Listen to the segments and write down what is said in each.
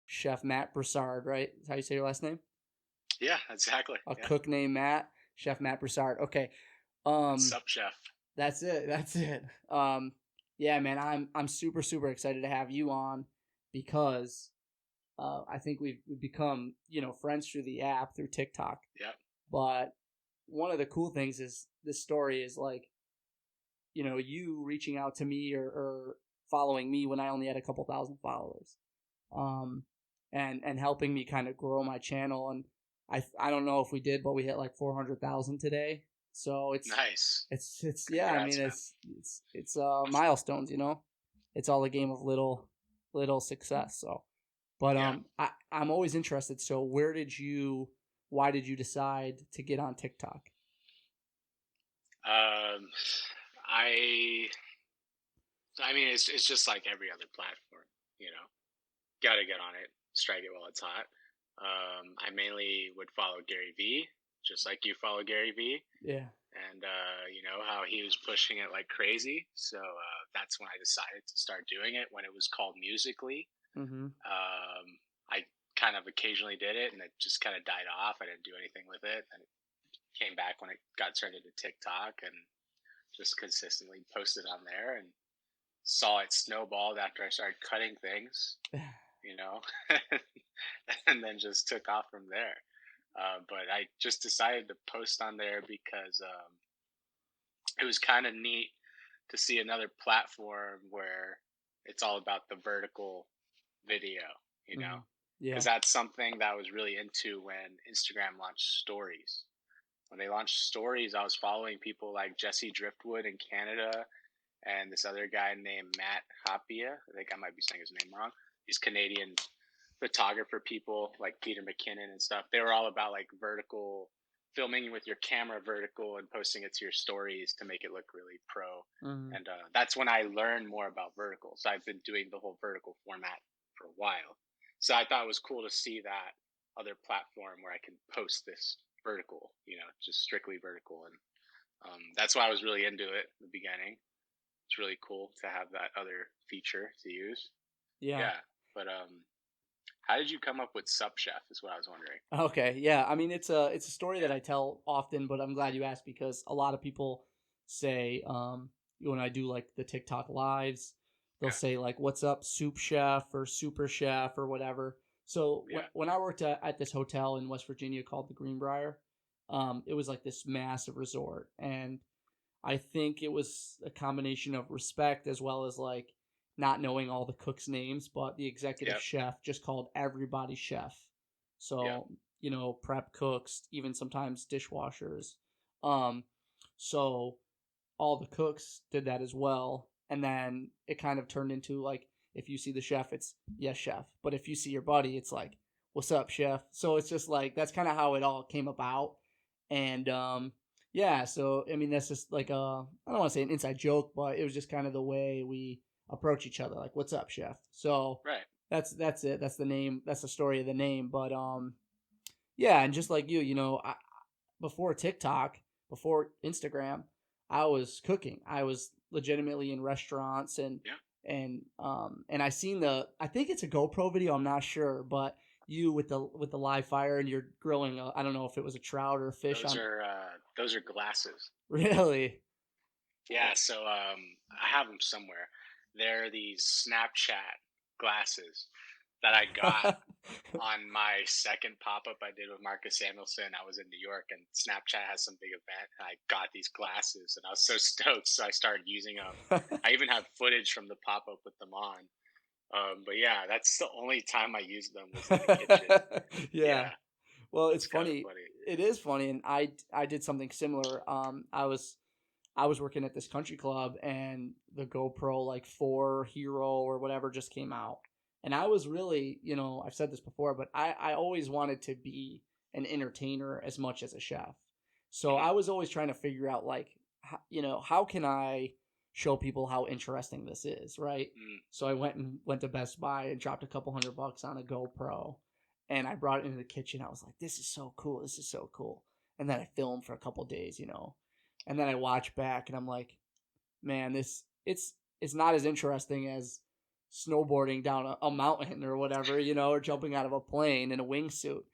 Chef Matt Broussard, right? Is how you say your last name? Yeah, exactly. A Yeah, cook named Matt, Chef Matt Broussard. Okay. that's Um, SupChef. that's it. That's it. Yeah, man, I'm super super excited to have you on because I think we've become friends through the app through TikTok. Yeah. But one of the cool things is this story is like you reaching out to me or following me when I only had a couple thousand followers, um, and helping me kind of grow my channel. And I don't know if we did, but we hit like 400,000 today. So Nice. it's yeah. I mean Congrats, man. it's milestones. It's all a game of little success. So, but Yeah. I'm always interested. So why did you decide to get on TikTok? Um, I I mean, it's just like every other platform, you know. Got to get on it, strike it while it's hot. I mainly would follow Gary V, just like you follow Gary V, Yeah. and you know how he was pushing it like crazy. So that's when I decided to start doing it. When it was called Musically, Mm-hmm. I kind of occasionally did it, and it just kind of died off. I didn't do anything with it, and it came back when it got turned into TikTok, and just consistently posted on there, and saw it snowballed after I started cutting things, you know, and then just took off from there. But I just decided to post on there because it was kind of neat to see another platform where it's all about the vertical video, you know, Mm-hmm. because Yeah. that's something that I was really into when Instagram launched stories. When they launched stories, I was following people like Jesse Driftwood in Canada and this other guy named Matt Hopia. I think I might be saying his name wrong. These Canadian photographer people like Peter McKinnon and stuff. They were all about like vertical filming with your camera vertical and posting it to your stories to make it look really pro. Mm-hmm. And that's when I learned more about vertical. So I've been doing the whole vertical format for a while. So I thought it was cool to see that other platform where I can post this vertical, you know, just strictly vertical. And that's why I was really into it in the beginning. It's really cool to have that other feature to use. Yeah. Yeah, but how did you come up with SupChef? Is what I was wondering. Okay, yeah. I mean, it's a story that Yeah, I tell often, but I'm glad you asked because a lot of people say when I do like the TikTok lives, they'll yeah, say like, "What's up, Soup Chef or Super Chef or whatever." So yeah, when I worked at this hotel in West Virginia called the Greenbrier, it was like this massive resort, and I think it was a combination of respect as well as like not knowing all the cooks' names, but the executive yeah, chef just called everybody chef. yeah, So, prep cooks, even sometimes dishwashers. Um, so all the cooks did that as well. And then it kind of turned into like if you see the chef, it's yes, chef. But if you see your buddy, it's like, what's up, chef? So it's just like that's kind of how it all came about. And yeah, so I mean that's just like I don't want to say an inside joke, but it was just kind of the way we approach each other, like, what's up, chef? So right. that's it. That's the name. That's the story of the name. But yeah, and just like before TikTok, before Instagram, I was cooking. I was legitimately in restaurants Yeah, and I seen I think it's a GoPro video, I'm not sure, but you with the live fire and you're grilling I don't know if it was a trout or a fish on those are glasses. really. Yeah, so I have them somewhere. They're these Snapchat glasses that I got on my second pop up I did with Marcus Samuelson. I was in New York and Snapchat has some big event, and I got these glasses, and I was so stoked. So I started using them. I even have footage from the pop up with them on. But yeah, that's the only time I used them was in the kitchen. Yeah. Yeah, Well, it's it's kind of funny. funny. It is funny, and I did something similar. I was working at this country club, and the GoPro like 4 Hero or whatever just came out, and I was really, I've said this before, but I always wanted to be an entertainer as much as a chef. So Hmm. I was always trying to figure out like, how can I show people how interesting this is, right? Mm, So I went to Best Buy and dropped a couple $100 on a GoPro, and I brought it into the kitchen. I was like, this is so cool. This is so cool. And then I filmed for a couple days, and then I watch back and I'm like, man, it's not as interesting as snowboarding down a mountain or whatever, you know, or jumping out of a plane in a wingsuit.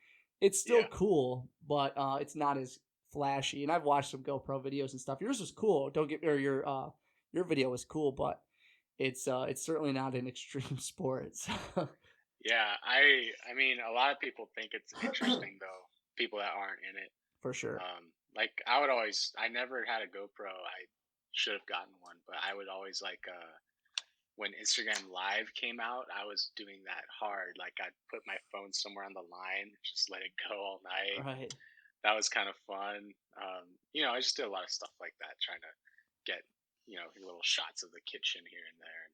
It's still Yeah. cool, but it's not as flashy. And I've watched some GoPro videos and stuff. Yours was cool. Don't get or your video was cool, but it's certainly not an extreme sport. So. Yeah, I mean, a lot of people think it's interesting though. People that aren't in it. For sure. Like I never had a GoPro. I should have gotten one, but I would always like when Instagram Live came out, I was doing that hard. Like I'd put my phone somewhere on the line, just let it go all night. Right. That was kind of fun. I just did a lot of stuff like that, trying to get little shots of the kitchen here and there.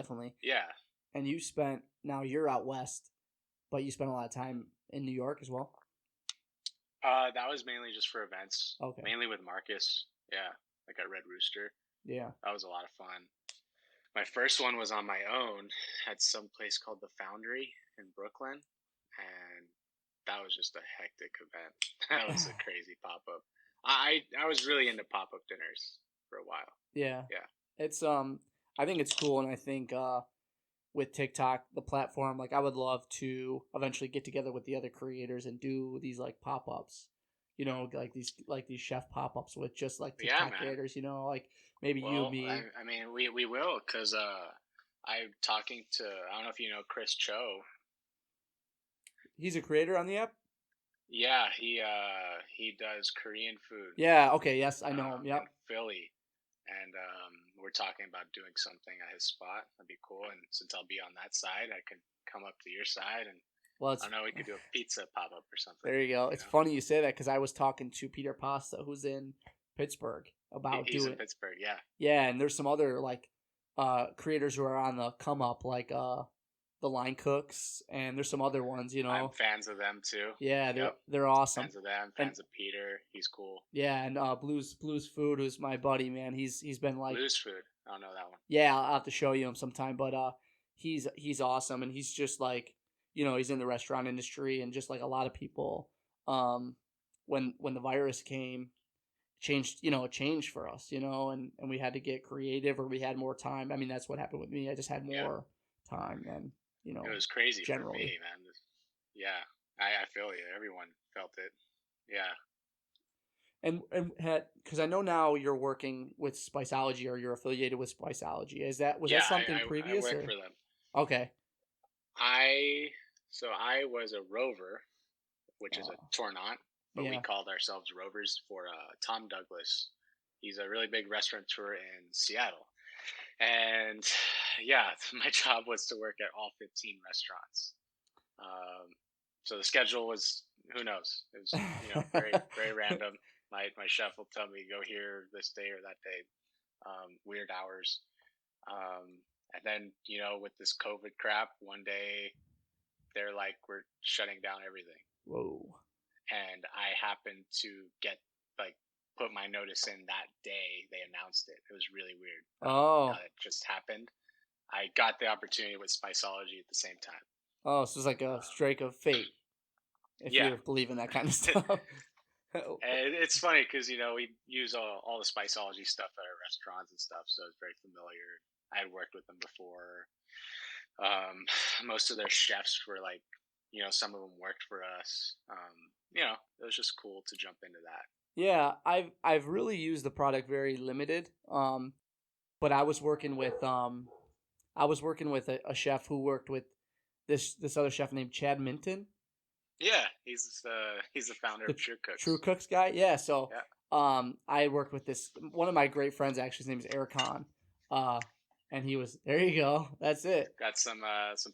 Definitely. Yeah. And now you're out west, but you spent a lot of time in New York as well? That was mainly just for events. Okay. Mainly with Marcus. Yeah. Like at Red Rooster. Yeah. That was a lot of fun. My first one was on my own at some place called The Foundry in Brooklyn. And that was just a hectic event. That was a crazy pop-up. I was really into pop-up dinners for a while. Yeah. Yeah. It's I think it's cool, and I think with TikTok, the platform, like I would love to eventually get together with the other creators and do these like pop-ups, you know, like these chef pop-ups with just like TikTok creators, you know, like maybe you and me. I mean, we will, because I'm talking to, I don't know if you know Chris Cho. He's a creator on the app? Yeah, he does Korean food. Yeah, okay, yes, I know him. Yep. In Philly. And we're talking about doing something at his spot. That'd be cool. And since I'll be on that side, I can come up to your side, and I don't know, we could do a pizza pop up or something. There you go. It's funny you say that, because I was talking to Peter Pasta, who's in Pittsburgh, about He's in Pittsburgh, yeah. Yeah, and there's some other like creators who are on the come up, like the Line Cooks, and there's some other ones, you know. I'm fans of them too. Yeah, they're awesome. Fans of them, fans of Peter. He's cool. Yeah, and Blues Food, who's my buddy, man. He's been like Blues Food. I don't know that one. Yeah, I'll have to show you him sometime. But he's awesome, and he's just like, you know, he's in the restaurant industry, and just like a lot of people, when the virus came, it changed for us, you know, and we had to get creative, or we had more time. I mean, that's what happened with me. I just had more time, and you know, it was crazy generally. For me, man. Yeah, I feel you. Everyone felt it. Yeah. And because I know now you're working with Spiceology, or you're affiliated with Spiceology. Was that something previous? I work for them. Okay. I was a rover, which is a tournant, but we called ourselves rovers for Tom Douglas. He's a really big restaurateur in Seattle. And yeah, my job was to work at all 15 restaurants. So the schedule was, who knows? It was very very random. My chef will tell me, go here this day or that day, weird hours. And then with this COVID crap, one day they're like, we're shutting down everything. Whoa! And I happened to put my notice in that day they announced it. It was really weird. It just happened. I got the opportunity with Spiceology at the same time. Oh, so it's like a strike of fate, if you believe in that kind of stuff. And it's funny because we use all the Spiceology stuff at our restaurants and stuff, so it's very familiar. I had worked with them before. Most of their chefs were like, some of them worked for us. It was just cool to jump into that. Yeah, I've really used the product very limited. But I was working with a chef who worked with this other chef named Chad Minton. Yeah, he's the founder of True Cooks. True Cooks guy, yeah. So I worked with one of my great friends, actually. His name is Ericon. And he was, there you go. That's it. Got some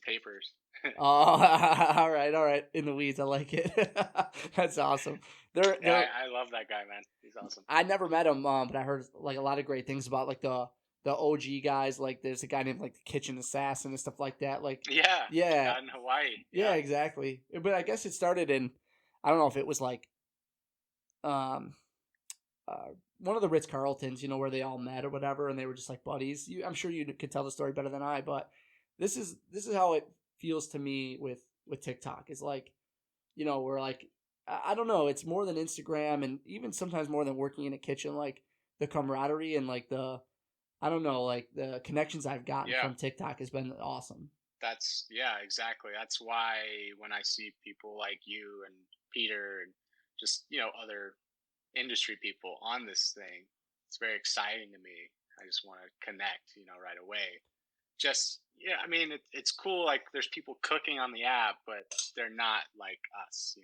papers. Oh, all right. In the weeds, I like it. That's awesome. I love that guy, man. He's awesome. I never met him, but I heard like a lot of great things about like the OG guys. Like there's a guy named like the Kitchen Assassin and stuff like that. Like out in Hawaii. Yeah, exactly. But I guess it started in, I don't know if it was like one of the Ritz Carltons, where they all met or whatever, and they were just like buddies. I'm sure you could tell the story better than I, but this is how it feels to me with TikTok. Is like, we're like, I don't know, it's more than Instagram, and even sometimes more than working in a kitchen, like the camaraderie and like the I don't know, like the connections I've gotten Yeah, from TikTok has been awesome. yeah, exactly. That's why when I see people like you and Peter and just other industry people on this thing, it's very exciting to me. I just want to connect, right away. Just yeah, I mean it's cool. Like there's people cooking on the app, but they're not like us.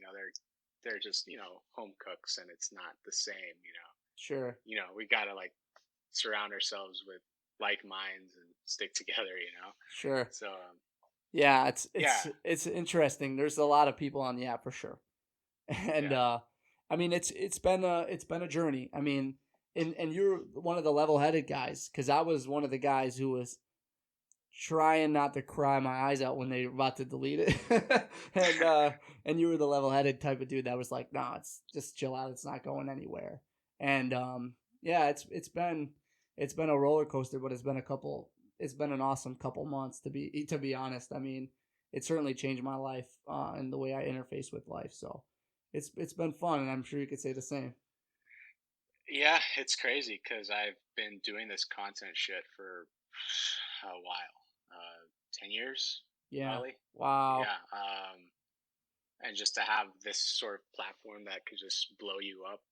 They're just home cooks, and it's not the same. Sure. We gotta like surround ourselves with like minds and stick together. Sure. So Yeah, it's yeah, it's it's interesting. There's a lot of people on the app for sure. And yeah, I mean it's been a journey. I mean, and you're one of the level-headed guys cuz I was one of the guys who was trying not to cry my eyes out when they were about to delete it. And you were the level-headed type of dude that was like, "Nah, it's just chill out. It's not going anywhere." And yeah, it's been a roller coaster, but it's been an awesome couple months to be honest. I mean, it certainly changed my life and the way I interface with life. So, it's been fun, and I'm sure you could say the same. yeah. It's crazy because I've been doing this content shit for a while, 10 years Yeah. probably. Wow. Yeah. And just to have this sort of platform that could just blow you up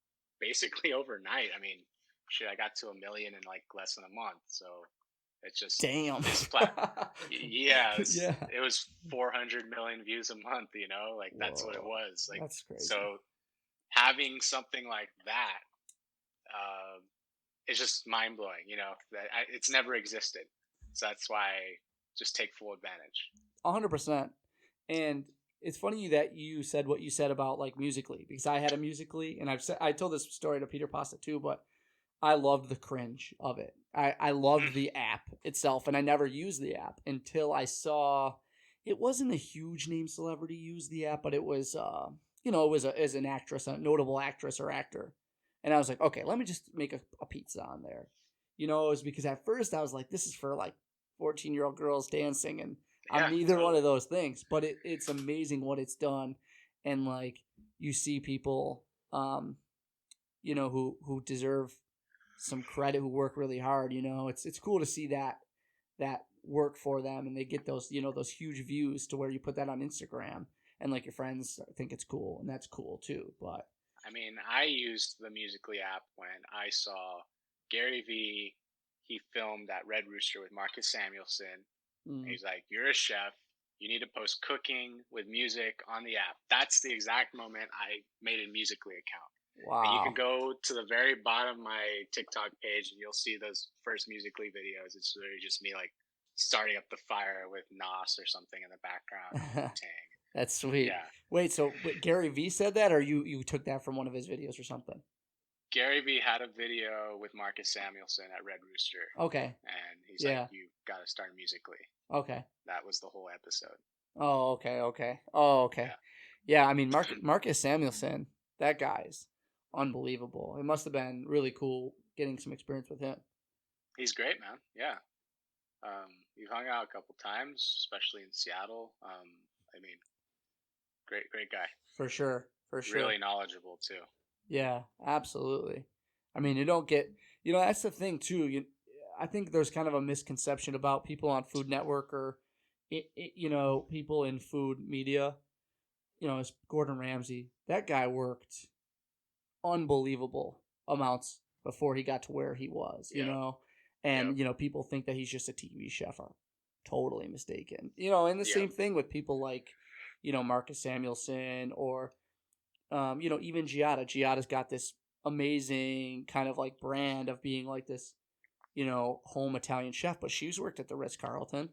basically overnight. I mean, shit, I got to 1 million in like less than a month. So it's just Damn. this plat. Yeah, Yeah. it was 400 million views a month. Like that's what it Whoa. was. Like That's crazy. so, having something like that uh, is just mind blowing. It's never existed. So that's why just take full advantage. 100%. And it's funny that you said what you said about like Musically because I had a Musically and I told this story to Peter Pasta too, but I loved the cringe of it. I loved the app itself, and I never used the app until I saw it wasn't a huge name celebrity use the app, but it was it was as an actress, a notable actress or actor, and I was like, okay, let me just make a pizza on there. It was because at first I was like, this is for like 14-year-old girls dancing, and I'm Yeah, neither one totally. of those things, but it's amazing what it's done, and like you see people, who deserve some credit, who work really hard. It's cool to see that work for them, and they get those huge views to where you put that on Instagram, and like your friends think it's cool, and that's cool too. But I mean, I used the Musically app when I saw Gary Vee. He filmed that Red Rooster with Marcus Samuelson. And mm, he's like, "You're a chef. You need to post cooking with music on the app." That's the exact moment I made a Musically account. And you can wow, go to the very bottom of my TikTok page and you'll see those first Musically videos. It's literally just me like starting up the fire with Nas or something in the background or Wu Tang. that's sweet. Yeah. Wait, so Gary V said that, or you took that from one of his videos or something? Gary Vee had a video with Marcus Samuelson at Red Rooster, Okay, and he's like, yeah, "You got to start Musically." okay. That was the whole episode. Oh, okay, okay. Oh, okay. Yeah, Yeah, I mean Marcus Samuelson, that guy's unbelievable. It must have been really cool getting some experience with him. he's great, man. Yeah, we've hung out a couple times, especially in Seattle. I mean, great guy. For sure, for sure. Really knowledgeable too. Yeah, absolutely. I mean, you don't get, that's the thing too. I think there's kind of a misconception about people on Food Network or, people in food media. It's Gordon Ramsay. That guy worked unbelievable amounts before he got to where he was. Yep, yep, And people think that he's just a TV chef are totally mistaken. And the yep. same thing with people like, Marcus Samuelson or even Giada. Giada's got this amazing kind of like brand of being like this, home Italian chef, but she's worked at the Ritz Carlton.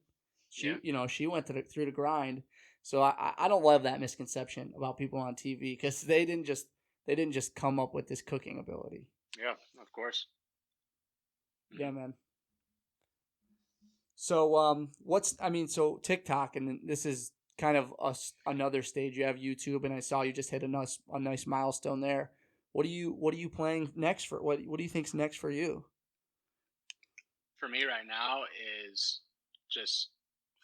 Yeah, She went through the grind. So I don't love that misconception about people on TV because they didn't just come up with this cooking ability. yeah, of course. Yeah, Hmm. man. So so TikTok, and this is kind of another stage. You have YouTube, and I saw you just hit a nice milestone there. What are you playing next for? What do you think's next for you? For me right now is just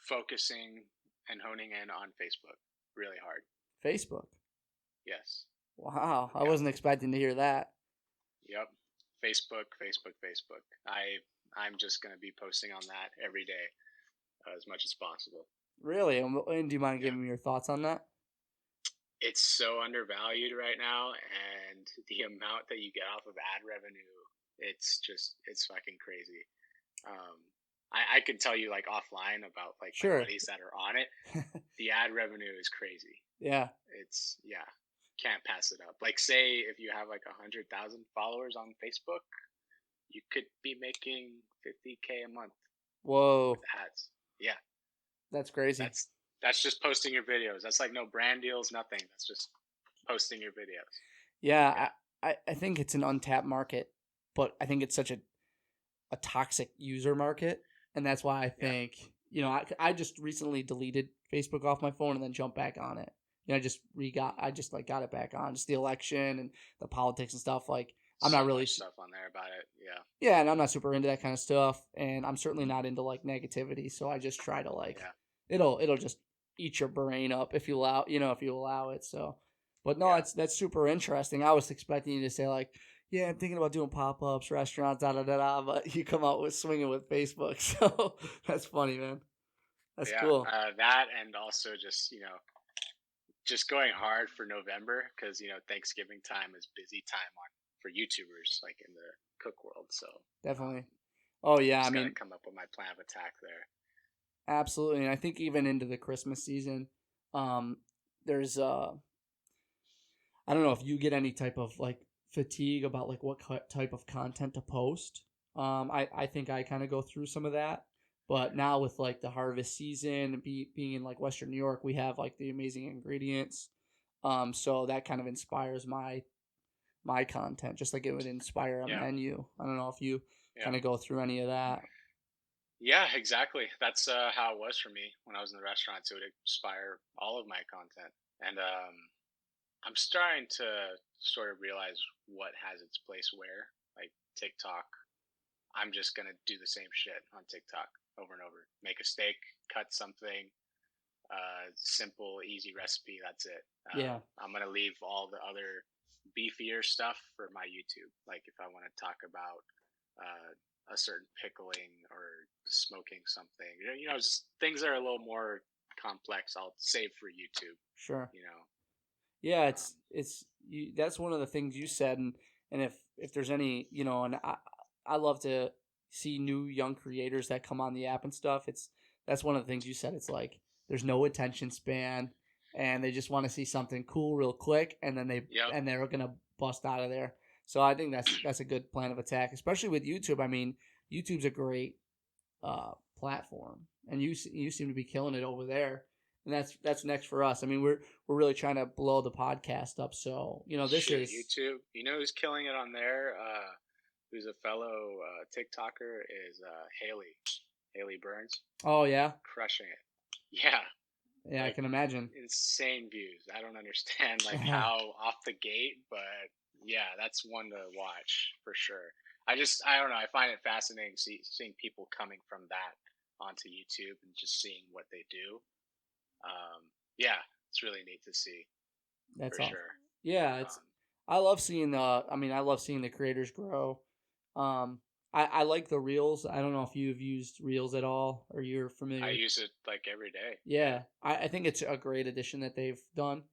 focusing and honing in on Facebook really hard. Facebook. Yes. Wow, I Yeah. wasn't expecting to hear that. Yep. Facebook, Facebook, Facebook. I I'm just going to be posting on that every day as much as possible. Really? And do you mind Yeah. giving me your thoughts on that? It's so undervalued right now, and the amount that you get off of ad revenue, it's fucking crazy. I could tell you like offline about like my Sure. buddies that are on it. The ad revenue is crazy. Yeah. It's can't pass it up. Like say if you have like 100,000 followers on Facebook, you could be making $50K a month Whoa. with ads. Yeah, That's crazy. that's just posting your videos. That's like no brand deals, nothing. That's just posting your videos. Yeah, I think it's an untapped market, but I think it's such a toxic user market, and that's why I think I just recently deleted Facebook off my phone and then jumped back on it. I just got it back on. Just the election and the politics and stuff. Like I'm not really much stuff on there about it. Yeah, and I'm not super into that kind of stuff, and I'm certainly not into like negativity. So I just try to it'll just eat your brain up if you allow it. So, but no, that's super interesting. I was expecting you to say like, yeah, I'm thinking about doing pop-ups, restaurants, da da da da. But you come out with swinging with Facebook, so that's funny, man. That's cool. That and also just going hard for November because Thanksgiving time is busy time for YouTubers like in the cook world. So definitely. Oh yeah, I mean, come up with my plan of attack there. Absolutely, and I think even into the Christmas season, there's I don't know if you get any type of like fatigue about like what type of content to post. I think I kind of go through some of that, but now with like the harvest season being in like Western New York, we have like the amazing ingredients. So that kind of inspires my content, just like it would inspire a menu. I don't know if you kind of go through any of that. Yeah, exactly. That's how it was for me when I was in the restaurants. It would inspire all of my content, and I'm starting to sort of realize what has its place where. Like TikTok, I'm just gonna do the same shit on TikTok over and over. Make a steak, cut something, simple, easy recipe. That's it. I'm gonna leave all the other beefier stuff for my YouTube. Like if I want to talk about a certain pickling or smoking something, just things that are a little more complex, I'll save for YouTube. Sure. Yeah, that's one of the things you said, and if there's any, and I love to see new young creators that come on the app and stuff. That's one of the things you said. It's like there's no attention span, and they just want to see something cool real quick, and then they're gonna bust out of there. So I think that's a good plan of attack, especially with YouTube. I mean, YouTube's a great platform, and you seem to be killing it over there. And that's next for us. I mean, we're really trying to blow the podcast up. So this is YouTube. Who's killing it on there? Who's a fellow TikToker is Haley Burns. Oh yeah, crushing it. Yeah. Yeah, I can imagine. Insane views. I don't understand how off the gate, but yeah, that's one to watch for sure. I don't know. I find it fascinating seeing people coming from that onto YouTube and just seeing what they do. Yeah, it's really neat to see. That's for awesome. Sure. Yeah, I love seeing the creators grow. I like the Reels. I don't know if you've used Reels at all or you're familiar. I use it like every day. Yeah, I think it's a great addition that they've done.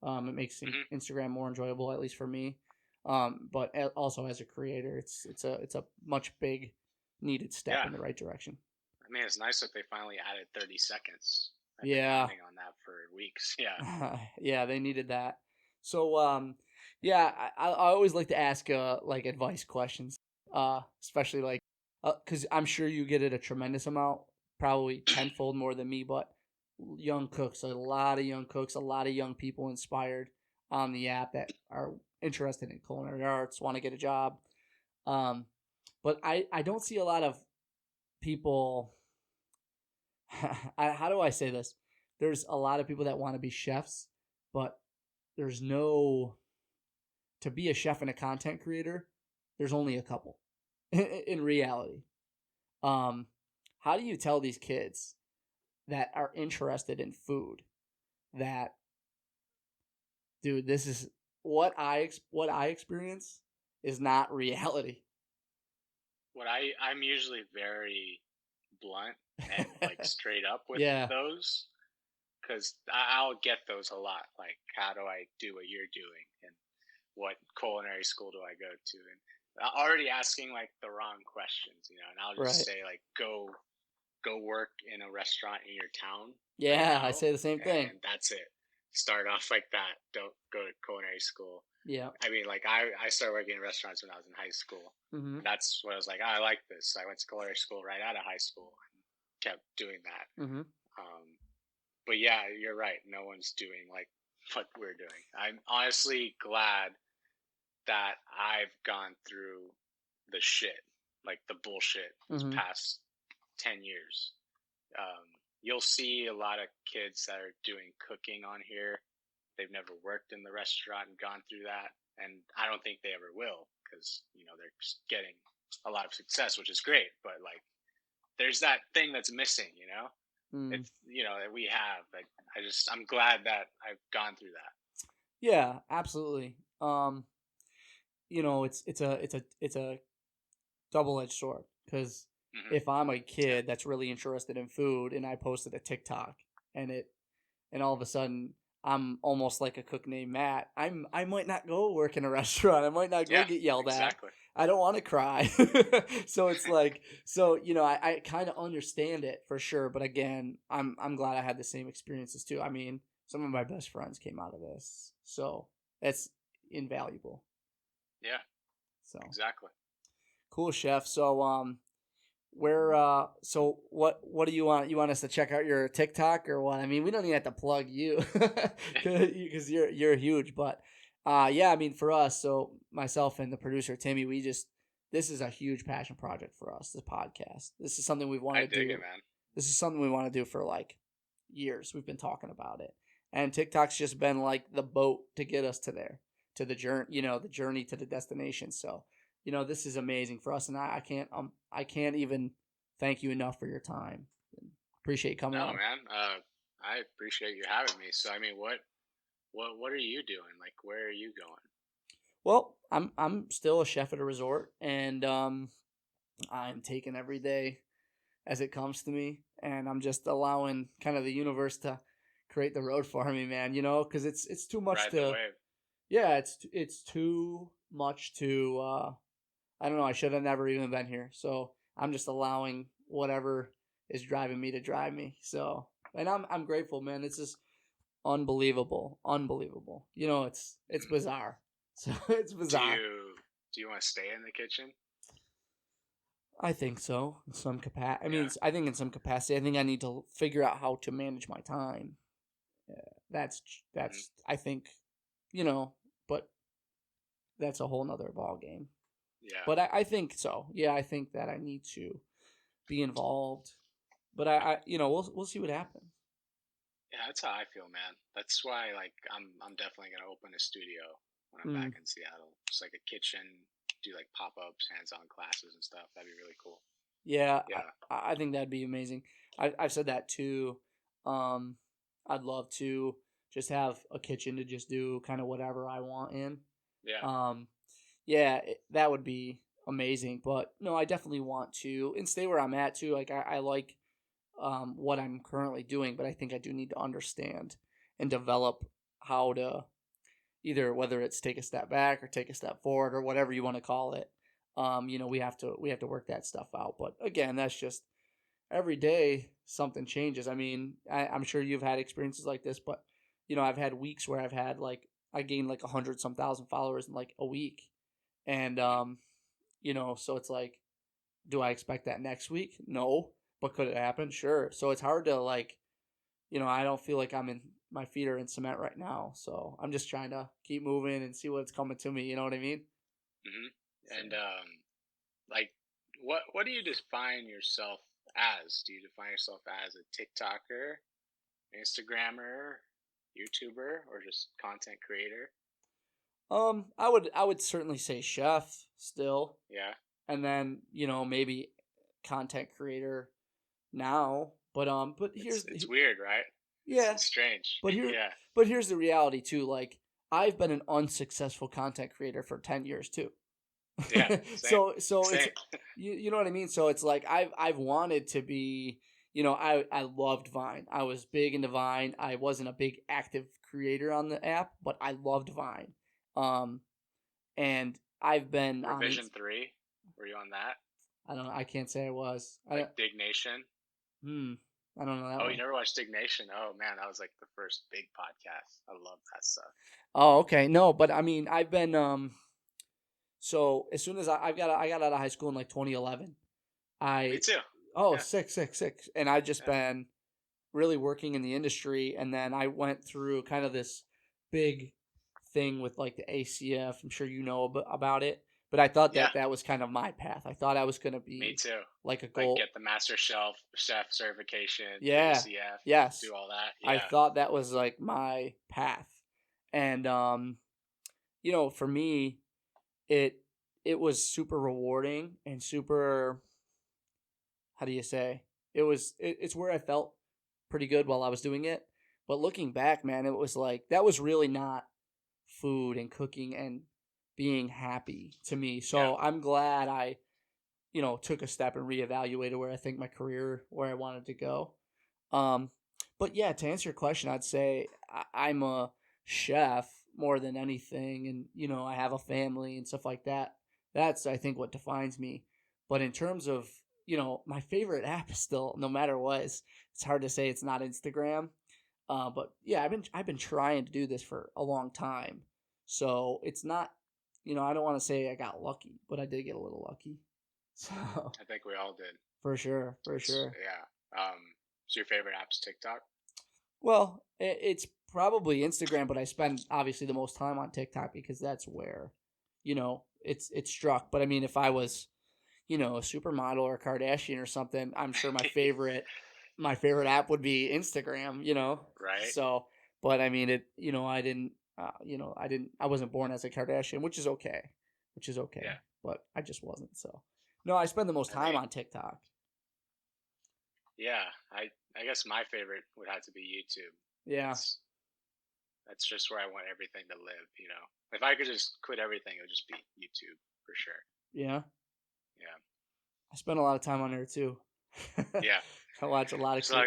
It makes Instagram more enjoyable, at least for me. But also as a creator, it's a much big needed step in the right direction. I mean, it's nice that they finally added 30 seconds. I've been counting on that for weeks. Yeah. Yeah, they needed that. So I always like to ask like advice questions, especially like because I'm sure you get it a tremendous amount, probably tenfold more than me. But young cooks, a lot of young cooks, a lot of young people inspired on the app that are interested in culinary arts, want to get a job. But I don't see a lot of people. How do I say this? There's a lot of people that want to be chefs, but there's no, to be a chef and a content creator, there's only a couple in reality. How do you tell these kids that are interested in food that, dude, this is what I experience is not reality? I'm usually very blunt and like straight up with Yeah. those, because I'll get those a lot. Like, how do I do what you're doing, and what culinary school do I go to, and already asking like the wrong questions, and I'll just Right. say like, go work in a restaurant in your town right Yeah, I now, say the same thing. and that's it. Start off like that. Don't go to culinary school. Yeah. I mean, like I started working in restaurants when I was in high school. Mm-hmm. And that's what I was like. I like this. I went to culinary school right out of high school and kept doing that. Mm-hmm. Um, but yeah, you're right. No one's doing like what we're doing. I'm honestly glad that I've gone through the shit, like the bullshit, this Mm-hmm. past 10 years. Um, you'll see a lot of kids that are doing cooking on here. They've never worked in the restaurant and gone through that. And I don't think they ever will, because, they're just getting a lot of success, which is great. But like, there's that thing that's missing. Mm. It's, that we have. Like, I'm glad that I've gone through that. Yeah, absolutely. It's a double-edged sword, because Mm-hmm. if I'm a Yeah. kid that's really interested in food and I posted a TikTok and all of a sudden I'm almost like a cook named Matt, I might not go work in a restaurant. I might not go Yeah, get yelled at. exactly. I don't want to cry. So it's like, I kind of understand it for sure, but again, I'm glad I had the same experiences too. I mean, some of my best friends came out of this. So that's invaluable. Yeah, So exactly. cool, chef. So what do you want? You want us to check out your TikTok or what? I mean, we don't even have to plug you because you're huge, but yeah, I mean, for us, so myself and the producer Timmy, this is a huge passion project for us, this podcast. This is something we've I wanted to dig do. it, man. This is something we want to do for like years. We've been talking about it. And TikTok's just been like the boat to get us to there, to the journey, the journey to the destination. So, this is amazing for us, and I can't even thank you enough for your time. Appreciate you coming No, on. man. I appreciate you having me. So, I mean, what are you doing? Like, where are you going? Well, I'm still a chef at a resort, and I'm taking every day as it comes to me, and I'm just allowing kind of the universe to create the road for me, man. Because it's too much Ride the to. wave. Yeah, it's too much to. I don't know. I should have never even been here. So I'm just allowing whatever is driving me to drive me. So, and I'm grateful, man. It's just unbelievable, unbelievable. It's bizarre. So it's Do bizarre. you do you want to stay in the kitchen? I think so. In some capacity. I mean, Yeah. I think in some capacity, I think I need to figure out how to manage my time. That's Hmm. that's. I think, but that's a whole nother ball game. Yeah. But I think so. Yeah, I think that I need to be involved. But we'll see what happens. Yeah, that's how I feel, man. That's why, like, I'm definitely gonna open a studio when I'm Mm, back in Seattle. Just like a kitchen, do like pop ups, hands on classes and stuff. That'd be really cool. yeah, Yeah. I think that'd be amazing. I've said that too. Um, I'd love to just have a kitchen to just do kind of whatever I want in. Yeah. Um, yeah, that would be amazing. But no, I definitely want to and stay where I'm at too. Like I like what I'm currently doing, but I think I do need to understand and develop how to either whether it's take a step back or take a step forward or whatever you want to call it. We have to work that stuff out. But again, that's just every day something changes. I mean, I'm sure you've had experiences like this, but I've had weeks where I've had like I gained like 100 some thousand followers in like a week, and so it's like, do I expect that next week? No, but could it happen? Sure. So it's hard to like, I don't feel like my feet are in cement right now. So I'm just trying to keep moving and see what's coming to me. You know what I mean? Hmm. So And like, what do you define yourself as? Do you define yourself as a TikToker, Instagrammer, YouTuber, or just content creator? I would certainly say chef still, Yeah. and then maybe content creator now. But It's weird, right? yeah, It's strange. but Yeah. here's the reality too. Like I've been an unsuccessful content creator for 10 years too. Yeah, same, So it's same. you know what I mean. So it's like I've wanted to be. I loved Vine. I was big into Vine. I wasn't a big active creator on the app, but I loved Vine. Um, and I've been on it. Revision 3, were you on that? I don't know. I can't say I was. Like Dig Nation? Hmm. I don't know that Oh, you one. never watched Dig Nation? Oh man, that was like the first big podcast. I love that stuff. Oh, okay. No, but I mean, I've been So as soon as I got out of high school in like 2011, Me I too. oh Yeah, six six six, and I just yeah, been really working in the industry, and then I went through kind of this big thing with like the ACF. I'm sure you know about it, but I thought yeah. that was kind of my path. I thought I was gonna Me be too. like a Like goal. get the Master Chef certification, the Yeah, ACF, yes, do all that. I Yeah, thought that was like my path, and for me, it it was super rewarding and super, how do you say, it's where I felt pretty good while I was doing it. But looking back, man, it was like that was really not food and cooking and being happy to me. yeah. So I'm glad I took a step and reevaluated where I think my career, where I wanted to go. um but yeah, to answer your question, I'd say I'm a chef more than anything, and I have a family and stuff like that. That's, I think, what defines me. But in terms of my favorite app is still, no matter what, it's hard to say it's not Instagram. But yeah, I've been trying to do this for a long time, so it's not, I don't want to say I got lucky, but I did get a little lucky. So I think we all did. for sure, for It's sure. yeah. So your favorite app's TikTok? Well, it's probably Instagram, but I spend obviously the most time on TikTok because that's where, it's struck. But I mean, if I was, a supermodel or a Kardashian or something, I'm sure my favorite app would be Instagram. Right? So, but I mean, I wasn't born as a Kardashian, which is okay, Yeah. but I just wasn't. So, no, I spend the most I time think on TikTok. yeah. I guess my favorite would have to be YouTube. Yeah, That's that's just where I want everything to live. If I could just quit everything, it would just be YouTube for sure. yeah. Yeah. I spend a lot of time on there too. Yeah. I watch a lot of So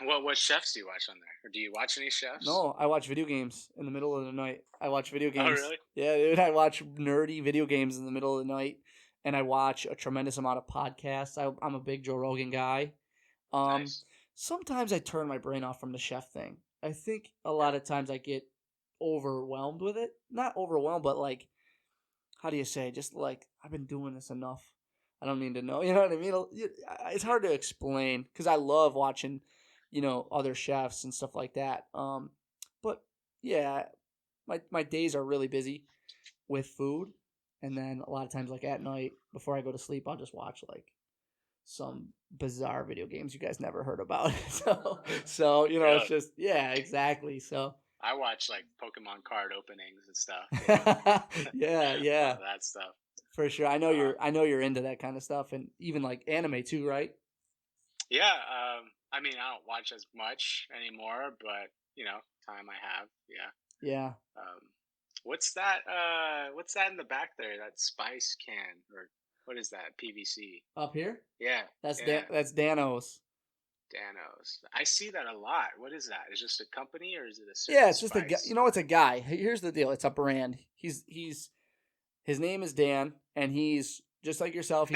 what chefs do you watch on there, or do you watch any chefs? No, I watch video games in the middle of the night. I watch video Oh, games. really? Yeah, dude, I watch nerdy video games in the middle of the night, and I watch a tremendous amount of podcasts. I'm a big Joe Rogan guy. Um, Nice. Sometimes I turn my brain off from the chef thing. I think a Yeah. lot of times I get overwhelmed with it. Not overwhelmed, but like, how do you say? Just like, I've been doing this enough. I don't need to know. You know what I mean? It's hard to explain because I love watching, other chefs and stuff like that. But yeah, my days are really busy with food, and then a lot of times, like at night before I go to sleep, I'll just watch like some bizarre video games you guys never heard about. So it's Really? just, yeah, exactly. So I watch like Pokemon card openings and stuff. yeah, yeah. All that stuff. For sure. I know Um, you're into that kind of stuff, and even like anime too, right? yeah. I mean, I don't watch as much anymore, but time I have. Yeah. Yeah. Um, what's that? What's that in the back there? That spice can, or what is that? PVC. Up here? Yeah. That's Yeah. That's Danos. Danos. I see that a lot. What is that? Is it just a company or is it a Yeah, certain it's just a guy. spice? It's a guy. Here's the deal. It's a brand. His name is Dan, and he's just like yourself.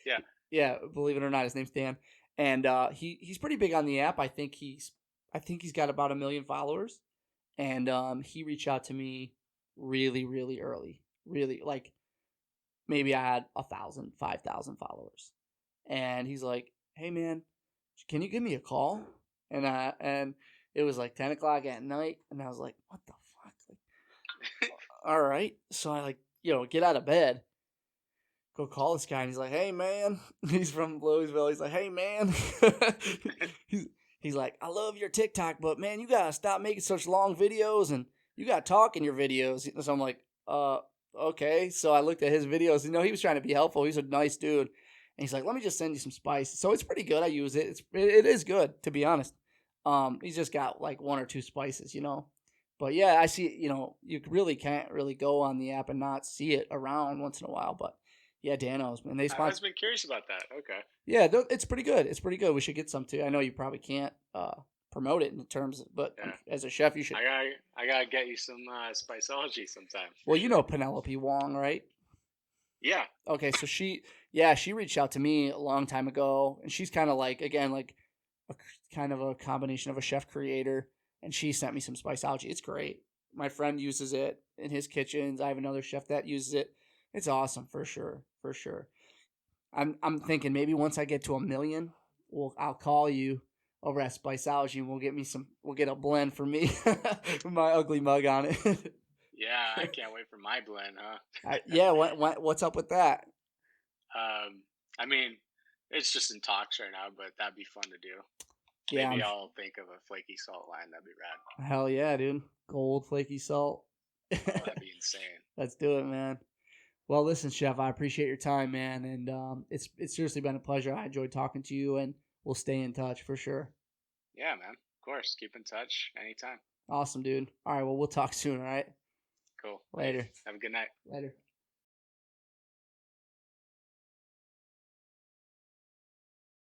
Yeah. Yeah, believe it or not, his name's Dan, and he's pretty big on the app. I think he's got about 1 million followers, and he reached out to me really, really early, really, like maybe I had 1,000, 5,000 followers, and he's like, "Hey man, can you give me a call?" And it was like 10 o'clock at night, and I was like, "What the fuck?" Like, all right, so I like get out of bed, go call this guy, and he's like, "Hey man," he's from Louisville. He's like, "Hey man," he's he's like, "I love your TikTok, but man, you gotta stop making such long videos, and you gotta talk in your videos." So I'm like, okay." So I looked at his videos. He was trying to be helpful. He's a nice dude, and he's like, "Let me just send you some spice." So it's pretty good. I use it. It is good, to be honest. He's just got like one or two spices, But yeah, I see. You really can't really go on the app and not see it around once in a while. But yeah, Dano's, man, they I've always sponsor. been curious about that. Okay. Yeah, it's pretty good. It's pretty good. We should get some too. I know you probably can't promote it in terms, but Yeah. as a chef, you should. I gotta get you some spiceology sometime for Well, you sure. know Penelope Wong, right? Yeah. Okay, so she reached out to me a long time ago, and she's kind of like, again, like a kind of a combination of a chef creator, and she sent me some spiceology. It's great. My friend uses it in his kitchens. I have another chef that uses it. It's awesome for sure, for sure. I'm thinking maybe once I get to 1 million, I'll call you over at Spiceology and we'll get a blend for me with my ugly mug on it. Yeah, I can't wait for my blend, huh? Yeah, what's up with that? I mean, it's just in talks right now, but that'd be fun to do. Yeah, Maybe I'll think of a flaky salt line. That'd be rad. hell yeah, dude. Gold flaky salt. Oh, that'd be insane. Let's do it, man. Well, listen, Chef, I appreciate your time, man, and it's seriously been a pleasure. I enjoyed talking to you, and we'll stay in touch for sure. Yeah, man. Of course. Keep in touch anytime. Awesome, dude. All right, well, we'll talk soon. All right, Cool. later. Have a good night. Later.